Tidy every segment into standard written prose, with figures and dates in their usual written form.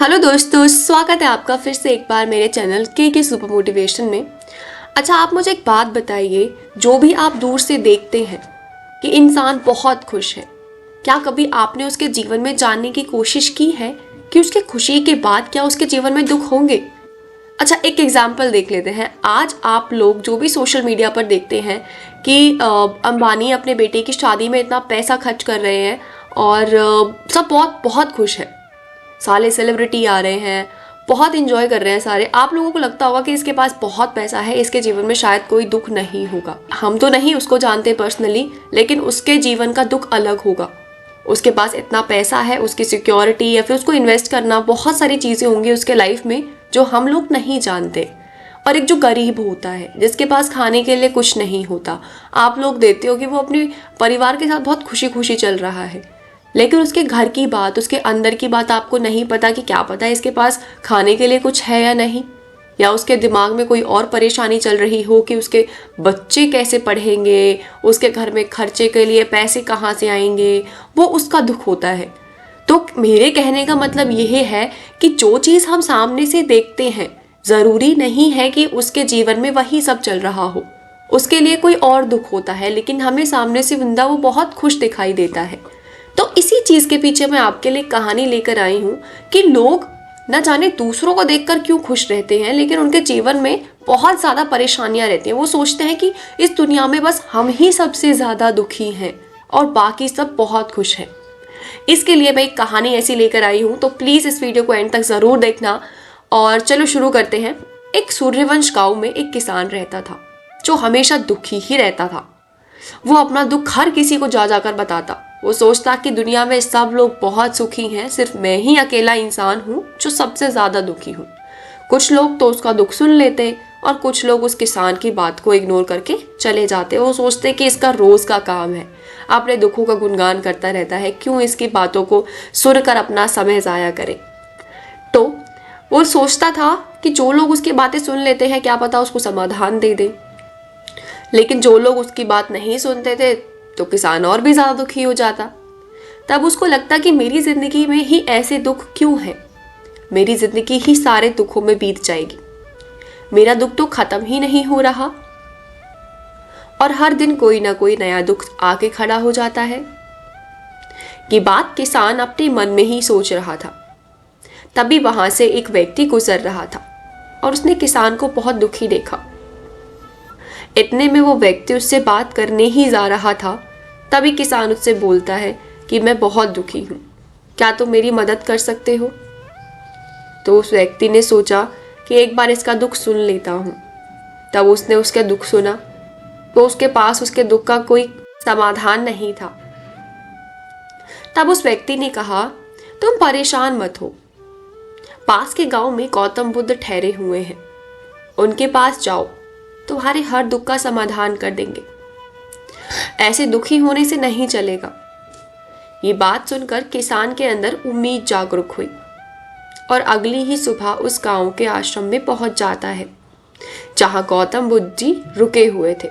Hello दोस्तों, स्वागत है आपका फिर से एक बार मेरे चैनल के सुपर मोटिवेशन में। अच्छा, आप मुझे एक बात बताइए, जो भी आप दूर से देखते हैं कि इंसान बहुत खुश है, क्या कभी आपने उसके जीवन में जानने की कोशिश की है कि उसके खुशी के बाद क्या उसके जीवन में दुख होंगे? अच्छा, एक एग्जाम्पल देख लेते हैं। आज आप लोग जो भी सोशल मीडिया पर देखते हैं कि अंबानी अपने बेटे की शादी में इतना पैसा खर्च कर रहे हैं और सब बहुत बहुत खुश है। सारे सेलिब्रिटी आ रहे हैं, बहुत इंजॉय कर रहे हैं सारे। आप लोगों को लगता होगा कि इसके पास बहुत पैसा है, इसके जीवन में शायद कोई दुख नहीं होगा। हम तो नहीं उसको जानते पर्सनली, लेकिन उसके जीवन का दुख अलग होगा। उसके पास इतना पैसा है, उसकी सिक्योरिटी या फिर उसको इन्वेस्ट करना, बहुत सारी चीज़ें होंगी उसके लाइफ में जो हम लोग नहीं जानते। और एक जो गरीब होता है, जिसके पास खाने के लिए कुछ नहीं होता, आप लोग देते हो कि वो अपने परिवार के साथ बहुत खुशी खुशी चल रहा है, लेकिन उसके घर की बात, उसके अंदर की बात आपको नहीं पता कि क्या पता है इसके पास खाने के लिए कुछ है या नहीं, या उसके दिमाग में कोई और परेशानी चल रही हो कि उसके बच्चे कैसे पढ़ेंगे, उसके घर में खर्चे के लिए पैसे कहाँ से आएंगे, वो उसका दुख होता है। तो मेरे कहने का मतलब यह है कि जो चीज़ हम सामने से देखते हैं, ज़रूरी नहीं है कि उसके जीवन में वही सब चल रहा हो। उसके लिए कोई और दुख होता है, लेकिन हमें सामने से बंदा वो बहुत खुश दिखाई देता है। तो इसी चीज़ के पीछे मैं आपके लिए कहानी लेकर आई हूँ कि लोग न जाने दूसरों को देखकर क्यों खुश रहते हैं, लेकिन उनके जीवन में बहुत ज़्यादा परेशानियां रहती हैं। वो सोचते हैं कि इस दुनिया में बस हम ही सबसे ज़्यादा दुखी हैं और बाकी सब बहुत खुश हैं। इसके लिए मैं एक कहानी ऐसी लेकर आई हूँ, तो प्लीज़ इस वीडियो को एंड तक ज़रूर देखना। और चलो शुरू करते हैं। एक सूर्यवंश गाँव में एक किसान रहता था जो हमेशा दुखी ही रहता था। वो अपना दुख हर किसी को जा जाकर बताता। वो सोचता कि दुनिया में सब लोग बहुत सुखी हैं, सिर्फ मैं ही अकेला इंसान हूँ जो सबसे ज्यादा दुखी हूँ। कुछ लोग तो उसका दुख सुन लेते और कुछ लोग उस किसान की बात को इग्नोर करके चले जाते। वो सोचते कि इसका रोज का काम है, अपने दुखों का गुणगान करता रहता है, क्यों इसकी बातों को सुनकर अपना समय जाया करे। तो वो सोचता था कि जो लोग उसकी बातें सुन लेते हैं, क्या पता उसको समाधान दे दे। लेकिन जो लोग उसकी बात नहीं सुनते थे, तो किसान और भी ज्यादा दुखी हो जाता। तब उसको लगता कि मेरी जिंदगी में ही ऐसे दुख क्यों है, मेरी जिंदगी ही सारे दुखों में बीत जाएगी, मेरा दुख तो खत्म ही नहीं हो रहा। और हर दिन कोई ना कोई नया दुख आके खड़ा हो जाता है। ये बात किसान अपने मन में ही सोच रहा था। तभी वहां से एक व्यक्ति गुजर रहा था और उसने किसान को बहुत दुखी देखा। इतने में वो व्यक्ति उससे बात करने ही जा रहा था। तभी किसान उससे बोलता है कि मैं बहुत दुखी हूँ, क्या तुम मेरी मदद कर सकते हो? तो उस व्यक्ति ने सोचा कि एक बार इसका दुख सुन लेता हूँ। तब उसने उसका दुख सुना, तो उसके पास उसके दुख का कोई समाधान नहीं था। तब उस व्यक्ति ने कहा, तुम परेशान मत हो, पास के गांव में गौतम बुद्ध ठहरे हुए हैं, उनके पास जाओ, तुम्हारे हर दुख का समाधान कर देंगे। ऐसे दुखी होने से नहीं चलेगा। ये बात सुनकर किसान के अंदर उम्मीद जागरूक हुई और अगली ही सुबह उस गांव के आश्रम में पहुंच जाता है जहां गौतम बुद्ध जी रुके हुए थे।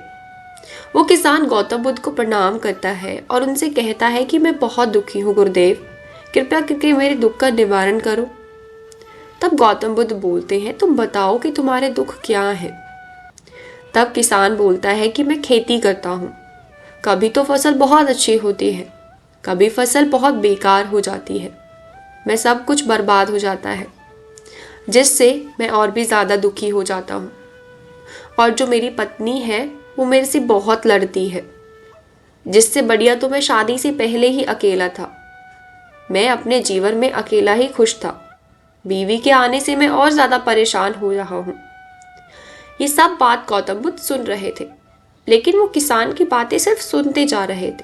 वो किसान गौतम बुद्ध को प्रणाम करता है और उनसे कहता है कि मैं बहुत दुखी हूँ गुरुदेव, कृपया करके मेरे दुख का निवारण करो। तब गौतम बुद्ध बोलते हैं, तुम बताओ कि तुम्हारे दुख क्या है? तब किसान बोलता है कि मैं खेती करता हूँ, कभी तो फसल बहुत अच्छी होती है, कभी फसल बहुत बेकार हो जाती है, मैं सब कुछ बर्बाद हो जाता है, जिससे मैं और भी ज़्यादा दुखी हो जाता हूँ। और जो मेरी पत्नी है वो मेरे से बहुत लड़ती है, जिससे बढ़िया तो मैं शादी से पहले ही अकेला था। मैं अपने जीवन में अकेला ही खुश था, बीवी के आने से मैं और ज़्यादा परेशान हो रहा हूँ। ये सब बात गौतम बुद्ध सुन रहे थे, लेकिन वो किसान की बातें सिर्फ सुनते जा रहे थे,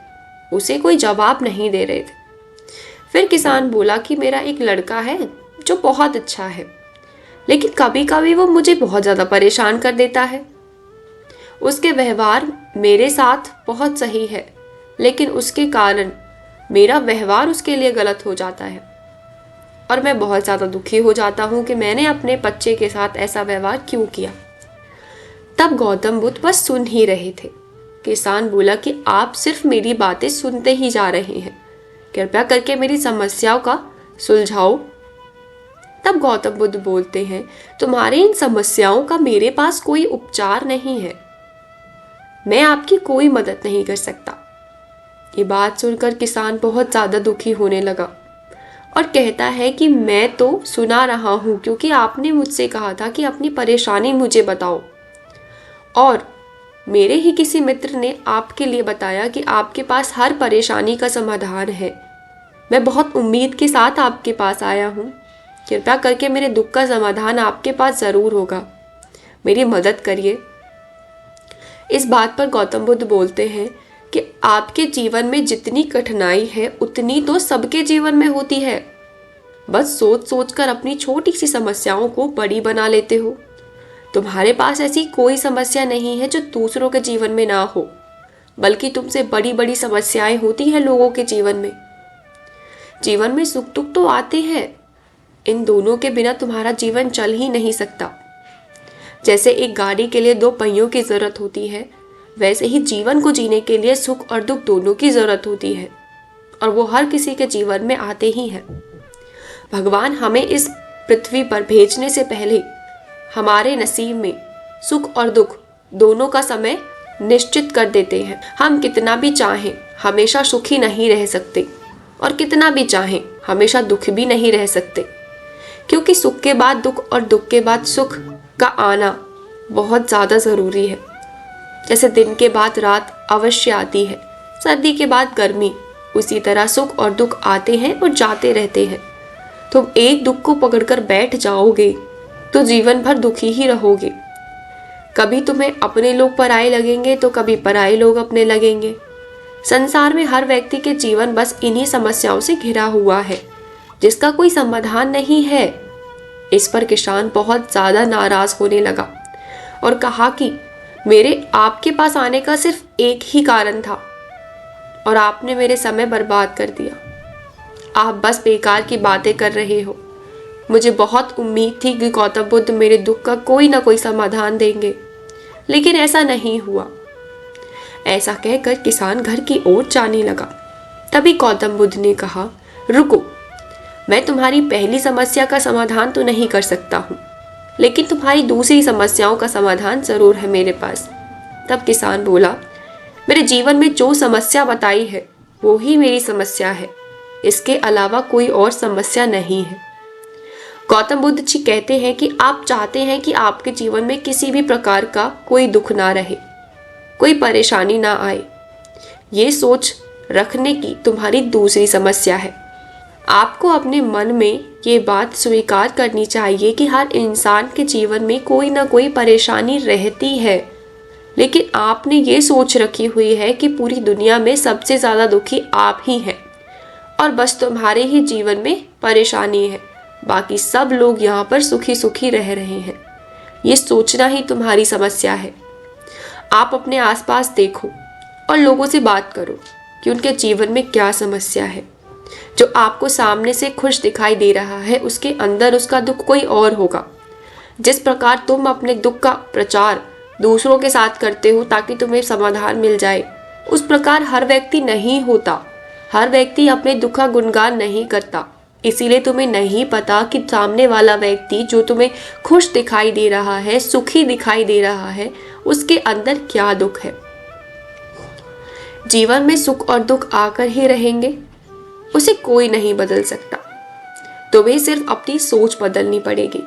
उसे कोई जवाब नहीं दे रहे थे। फिर किसान बोला कि मेरा एक लड़का है जो बहुत अच्छा है, लेकिन कभी कभी वो मुझे बहुत ज़्यादा परेशान कर देता है। उसके व्यवहार मेरे साथ बहुत सही है, लेकिन उसके कारण मेरा व्यवहार उसके लिए गलत हो जाता है और मैं बहुत ज़्यादा दुखी हो जाता हूँ कि मैंने अपने बच्चे के साथ ऐसा व्यवहार क्यों किया। तब गौतम बुद्ध बस सुन ही रहे थे। किसान बोला कि आप सिर्फ मेरी बातें सुनते ही जा रहे हैं, कृपया करके मेरी समस्याओं का सुलझाओ। तब गौतम बुद्ध बोलते हैं, तुम्हारे इन समस्याओं का मेरे पास कोई उपचार नहीं है, मैं आपकी कोई मदद नहीं कर सकता। ये बात सुनकर किसान बहुत ज़्यादा दुखी होने लगा और कहता है कि मैं तो सुना रहा हूँ, क्योंकि आपने मुझसे कहा था कि अपनी परेशानी मुझे बताओ, और मेरे ही किसी मित्र ने आपके लिए बताया कि आपके पास हर परेशानी का समाधान है। मैं बहुत उम्मीद के साथ आपके पास आया हूँ, कृपया करके मेरे दुख का समाधान आपके पास ज़रूर होगा, मेरी मदद करिए। इस बात पर गौतम बुद्ध बोलते हैं कि आपके जीवन में जितनी कठिनाई है उतनी तो सबके जीवन में होती है, बस सोच सोच कर अपनी छोटी सी समस्याओं को बड़ी बना लेते हो। तुम्हारे पास ऐसी कोई समस्या नहीं है जो दूसरों के जीवन में ना हो, बल्कि तुमसे बड़ी बड़ी समस्याएं होती हैं लोगों के जीवन में। जीवन में सुख दुख तो आते हैं, इन दोनों के बिना तुम्हारा जीवन चल ही नहीं सकता। जैसे एक गाड़ी के लिए दो पहियों की जरूरत होती है, वैसे ही जीवन को जीने के लिए सुख और दुख दोनों की जरूरत होती है, और वो हर किसी के जीवन में आते ही हैं। भगवान हमें इस पृथ्वी पर भेजने से पहले हमारे नसीब में सुख और दुख दोनों का समय निश्चित कर देते हैं। हम कितना भी चाहें हमेशा सुखी नहीं रह सकते, और कितना भी चाहें हमेशा दुख भी नहीं रह सकते, क्योंकि सुख के बाद दुख और दुख के बाद सुख का आना बहुत ज़्यादा ज़रूरी है। जैसे दिन के बाद रात अवश्य आती है, सर्दी के बाद गर्मी, उसी तरह सुख और दुख आते हैं और जाते रहते हैं। तुम एक दुख को पकड़कर बैठ जाओगे तो जीवन भर दुखी ही रहोगे। कभी तुम्हें अपने लोग पराये लगेंगे तो कभी पराये लोग अपने लगेंगे। संसार में हर व्यक्ति के जीवन बस इन्हीं समस्याओं से घिरा हुआ है, जिसका कोई समाधान नहीं है। इस पर किसान बहुत ज़्यादा नाराज होने लगा और कहा कि मेरे आपके पास आने का सिर्फ एक ही कारण था, और आपने मेरे समय बर्बाद कर दिया। आप बस बेकार की बातें कर रहे हो। मुझे बहुत उम्मीद थी कि गौतम बुद्ध मेरे दुख का कोई ना कोई समाधान देंगे, लेकिन ऐसा नहीं हुआ। ऐसा कहकर किसान घर की ओर जाने लगा। तभी गौतम बुद्ध ने कहा, रुको, मैं तुम्हारी पहली समस्या का समाधान तो नहीं कर सकता हूँ, लेकिन तुम्हारी दूसरी समस्याओं का समाधान जरूर है मेरे पास। तब किसान बोला, मेरे जीवन में जो समस्या बताई है वो ही मेरी समस्या है, इसके अलावा कोई और समस्या नहीं है। गौतम बुद्ध जी कहते हैं कि आप चाहते हैं कि आपके जीवन में किसी भी प्रकार का कोई दुख ना रहे, कोई परेशानी ना आए। ये सोच रखने की तुम्हारी दूसरी समस्या है। आपको अपने मन में ये बात स्वीकार करनी चाहिए कि हर इंसान के जीवन में कोई ना कोई परेशानी रहती है, लेकिन आपने ये सोच रखी हुई है कि पूरी दुनिया में सबसे ज़्यादा दुखी आप ही हैं, और बस तुम्हारे ही जीवन में परेशानी है, बाकी सब लोग यहाँ पर सुखी सुखी रह रहे हैं। ये सोचना ही तुम्हारी समस्या है। आप अपने आसपास देखो और लोगों से बात करो कि उनके जीवन में क्या समस्या है। जो आपको सामने से खुश दिखाई दे रहा है, उसके अंदर उसका दुख कोई और होगा। जिस प्रकार तुम अपने दुख का प्रचार दूसरों के साथ करते हो ताकि तुम्हें समाधान मिल जाए, उस प्रकार हर व्यक्ति नहीं होता। हर व्यक्ति अपने दुख का गुणगान नहीं करता, इसीलिए तुम्हें नहीं पता कि सामने वाला व्यक्ति जो तुम्हें खुश दिखाई दे रहा है, सुखी दिखाई दे रहा है, उसके अंदर क्या दुख है। जीवन में सुख और दुख आकर ही रहेंगे, उसे कोई नहीं बदल सकता। तुम्हें सिर्फ अपनी सोच बदलनी पड़ेगी।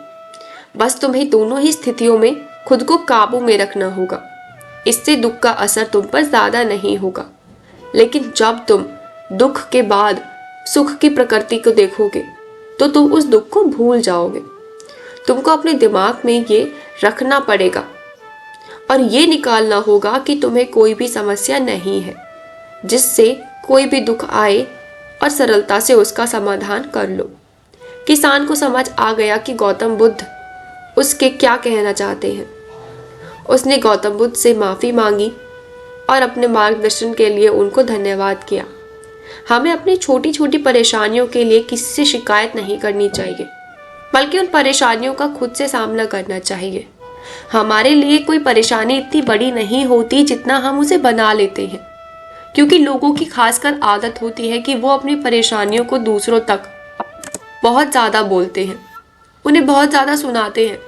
बस तुम्हें दोनों ही स्थितियों में खुद को काबू में रखना होगा। इससे दुख का असर तुम पर ज्यादा नहीं होगा। लेकिन जब तुम दुख के बाद सुख की प्रकृति को देखोगे तो तुम उस दुख को भूल जाओगे। तुमको अपने दिमाग में ये रखना पड़ेगा और ये निकालना होगा कि तुम्हें कोई भी समस्या नहीं है जिससे कोई भी दुख आए, और सरलता से उसका समाधान कर लो। किसान को समझ आ गया कि गौतम बुद्ध उसके क्या कहना चाहते हैं। उसने गौतम बुद्ध से माफ़ी मांगी और अपने मार्गदर्शन के लिए उनको धन्यवाद किया। हमें अपनी छोटी छोटी परेशानियों के लिए किसी से शिकायत नहीं करनी चाहिए, बल्कि उन परेशानियों का खुद से सामना करना चाहिए। हमारे लिए कोई परेशानी इतनी बड़ी नहीं होती जितना हम उसे बना लेते हैं, क्योंकि लोगों की खासकर आदत होती है कि वो अपनी परेशानियों को दूसरों तक बहुत ज़्यादा बोलते हैं। उन्हें बहुत ज़्यादा सुनाते हैं।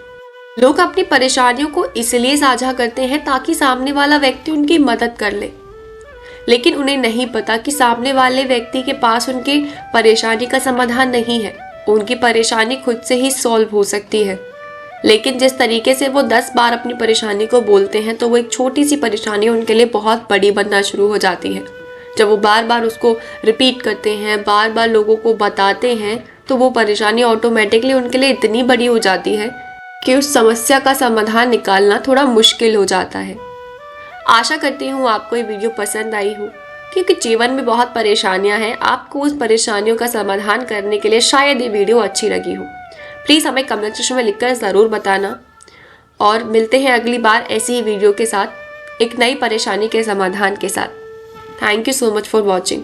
लोग अपनी परेशानियों को इसलिए साझा करते हैं ताकि सामने वाला व्यक्ति उनकी मदद कर ले, लेकिन उन्हें नहीं पता कि सामने वाले व्यक्ति के पास उनकी परेशानी का समाधान नहीं है। उनकी परेशानी खुद से ही सॉल्व हो सकती है, लेकिन जिस तरीके से वो 10 बार अपनी परेशानी को बोलते हैं तो वो एक छोटी सी परेशानी उनके लिए बहुत बड़ी बनना शुरू हो जाती है। जब वो बार बार उसको रिपीट करते हैं, बार बार लोगों को बताते हैं, तो वो परेशानी ऑटोमेटिकली उनके लिए इतनी बड़ी हो जाती है कि उस समस्या का समाधान निकालना थोड़ा मुश्किल हो जाता है। आशा करती हूँ आपको ये वीडियो पसंद आई हो, क्योंकि जीवन में बहुत परेशानियाँ हैं। आपको उस परेशानियों का समाधान करने के लिए शायद ये वीडियो अच्छी लगी हो। प्लीज़ हमें कमेंट सेक्शन में लिखकर ज़रूर बताना, और मिलते हैं अगली बार ऐसी ही वीडियो के साथ, एक नई परेशानी के समाधान के साथ। Thank you so much for watching.